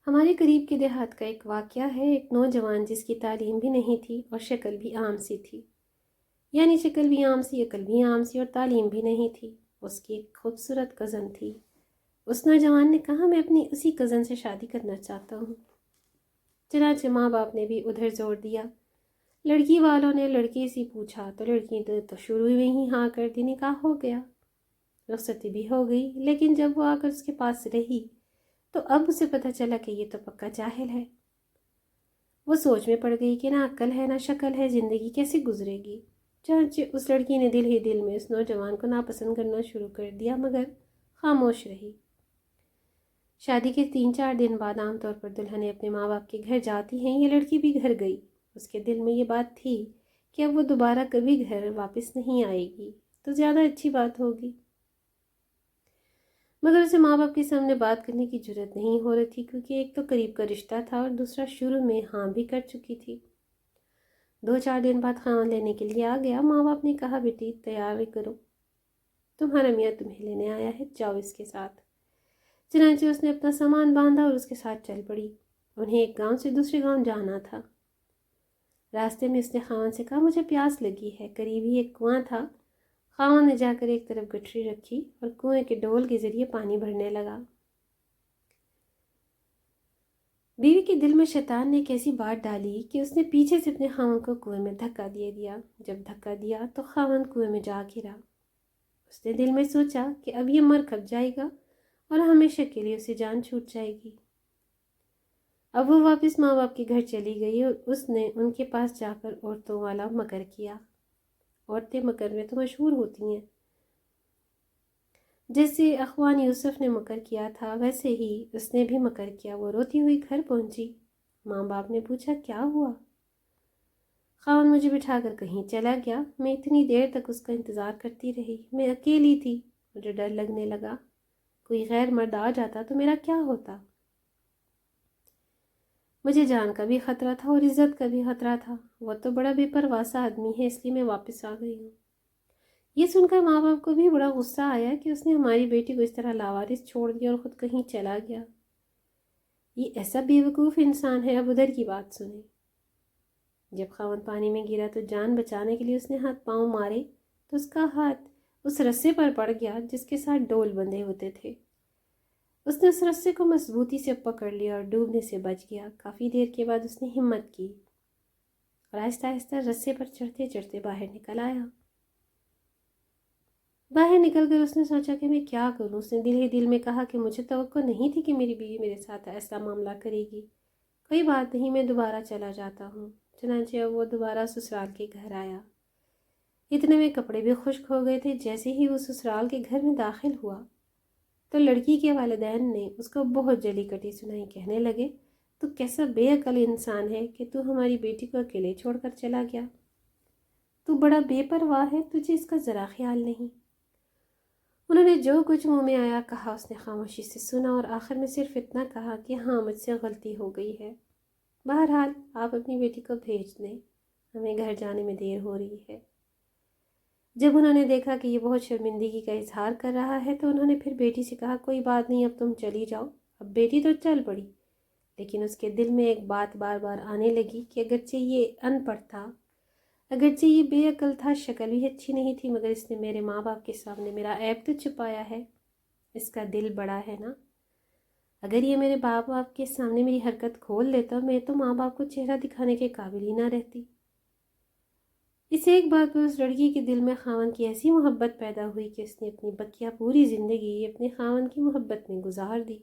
ہمارے قریب کے دیہات کا ایک واقعہ ہے، ایک نوجوان جس کی تعلیم بھی نہیں تھی اور شکل بھی عام سی تھی۔ یعنی شکل بھی عام سی، عقل بھی عام سی اور تعلیم بھی نہیں تھی۔ اس کی ایک خوبصورت کزن تھی۔ اس نوجوان نے کہا میں اپنی اسی کزن سے شادی کرنا چاہتا ہوں۔ چنانچہ ماں باپ نے بھی ادھر زور دیا۔ لڑکی والوں نے لڑکی سے پوچھا تو لڑکی نے تو شروع میں ہی ہاں کر دی، نکاح ہو گیا، رخصتی بھی ہو گئی۔ لیکن جب وہ آ کر اس کے پاس رہی تو اب اسے پتہ چلا کہ یہ تو پکا جاہل ہے۔ وہ سوچ میں پڑ گئی کہ نہ عقل ہے نہ شکل ہے، زندگی کیسے گزرے گی۔ چنانچہ اس لڑکی نے دل ہی دل میں اس نوجوان کو ناپسند کرنا شروع کر دیا، مگر خاموش رہی۔ شادی کے 3-4 دن بعد عام طور پر دلہنیں اپنے ماں باپ کے گھر جاتی ہیں، یہ لڑکی بھی گھر گئی۔ اس کے دل میں یہ بات تھی کہ اب وہ دوبارہ کبھی گھر واپس نہیں آئے گی تو زیادہ اچھی بات ہوگی، مگر اسے ماں باپ کے سامنے بات کرنے کی جرات نہیں ہو رہی تھی، کیونکہ ایک تو قریب کا رشتہ تھا اور دوسرا شروع میں ہاں بھی کر چکی تھی۔ 2-4 دن بعد خاون لینے کے لیے آ گیا۔ ماں باپ نے کہا بیٹی تیاری کرو، تمہارا میاں تمہیں لینے آیا ہے، جاؤ اس کے ساتھ۔ چنانچہ اس نے اپنا سامان باندھا اور اس کے ساتھ چل پڑی۔ انہیں ایک گاؤں سے دوسرے گاؤں جانا تھا۔ راستے میں اس نے خاون سے کہا مجھے پیاس لگی ہے، قریب ہی ایک کنواں تھا۔ خاون نے جا کر ایک طرف گٹری رکھی اور کنویں کے ڈول کے ذریعے پانی بھرنے لگا۔ بیوی کے دل میں شیطان نے ایک ایسی بات ڈالی کہ اس نے پیچھے سے اپنے خاون کو کنویں میں دھکا دے دیا۔ جب دھکا دیا تو خاون کنویں میں جا گرا۔ اس نے دل میں سوچا کہ اب یہ مر کھپ جائے گا اور ہمیشہ کے لیے اسے جان چھوٹ جائے گی۔ اب وہ واپس ماں باپ کے گھر چلی گئی اور اس نے ان کے پاس جا کر عورتوں والا مکر کیا۔ عورتیں مکر میں تو مشہور ہوتی ہیں۔ جیسے اخوان یوسف نے مکر کیا تھا ویسے ہی اس نے بھی مکر کیا۔ وہ روتی ہوئی گھر پہنچی۔ ماں باپ نے پوچھا کیا ہوا؟ خاون مجھے بٹھا کر کہیں چلا گیا، میں اتنی دیر تک اس کا انتظار کرتی رہی، میں اکیلی تھی، مجھے ڈر لگنے لگا، کوئی غیر مرد آ جاتا تو میرا کیا ہوتا؟ مجھے جان کا بھی خطرہ تھا اور عزت کا بھی خطرہ تھا، وہ تو بڑا بے پرواہ سا آدمی ہے، اس لیے میں واپس آ گئی ہوں۔ یہ سن کر ماں باپ کو بھی بڑا غصہ آیا کہ اس نے ہماری بیٹی کو اس طرح لاوارث چھوڑ دیا اور خود کہیں چلا گیا۔ یہ ایسا بیوقوف انسان ہے۔ اب ادھر کی بات سنیں۔ جب خاون پانی میں گرا تو جان بچانے کے لیے اس نے ہاتھ پاؤں مارے تو اس کا ہاتھ اس رسے پر پڑ گیا جس کے ساتھ ڈول بندھے ہوتے تھے۔ اس نے اس رسے کو مضبوطی سے پکڑ لیا اور ڈوبنے سے بچ گیا۔ کافی دیر کے بعد اس نے ہمت کی اور آہستہ آہستہ رسے پر چڑھتے چڑھتے باہر نکل آیا۔ باہر نکل کر اس نے سوچا کہ میں کیا کروں۔ اس نے دل ہی دل میں کہا کہ مجھے توقع نہیں تھی کہ میری بیوی میرے ساتھ ایسا معاملہ کرے گی، کوئی بات نہیں، میں دوبارہ چلا جاتا ہوں۔ چنانچہ وہ دوبارہ سسرال کے گھر آیا۔ اتنے میں کپڑے بھی خشک ہو گئے تھے۔ جیسے ہی وہ سسرال کے گھر میں داخل ہوا تو لڑکی کے والدین نے اس کو بہت جلی کٹی سنائی، کہنے لگے تو کیسا بے عقل انسان ہے کہ تو ہماری بیٹی کو اکیلے چھوڑ کر چلا گیا، تو بڑا بے پرواہ ہے، تجھے اس کا ذرا خیال نہیں۔ انہوں نے جو کچھ منہ میں آیا کہا، اس نے خاموشی سے سنا اور آخر میں صرف اتنا کہا کہ ہاں مجھ سے غلطی ہو گئی ہے، بہرحال آپ اپنی بیٹی کو بھیج دیں، ہمیں گھر جانے میں دیر ہو رہی ہے۔ جب انہوں نے دیکھا کہ یہ بہت شرمندگی کا اظہار کر رہا ہے تو انہوں نے پھر بیٹی سے کہا کوئی بات نہیں، اب تم چلی جاؤ۔ اب بیٹی تو چل پڑی، لیکن اس کے دل میں ایک بات بار بار آنے لگی کہ اگرچہ یہ ان پڑھ تھا، اگرچہ یہ بے عقل تھا، شکل بھی اچھی نہیں تھی، مگر اس نے میرے ماں باپ کے سامنے میرا عیب تو چھپایا ہے، اس کا دل بڑا ہے نا۔ اگر یہ میرے باپ باپ کے سامنے میری حرکت کھول دیتا میں تو ماں باپ کو چہرہ دکھانے کے قابل ہی نہ رہتی۔ اس ایک بات پر اس لڑکی کے دل میں خاون کی ایسی محبت پیدا ہوئی کہ اس نے اپنی بقیہ پوری زندگی اپنے خاون کی محبت میں گزار دی۔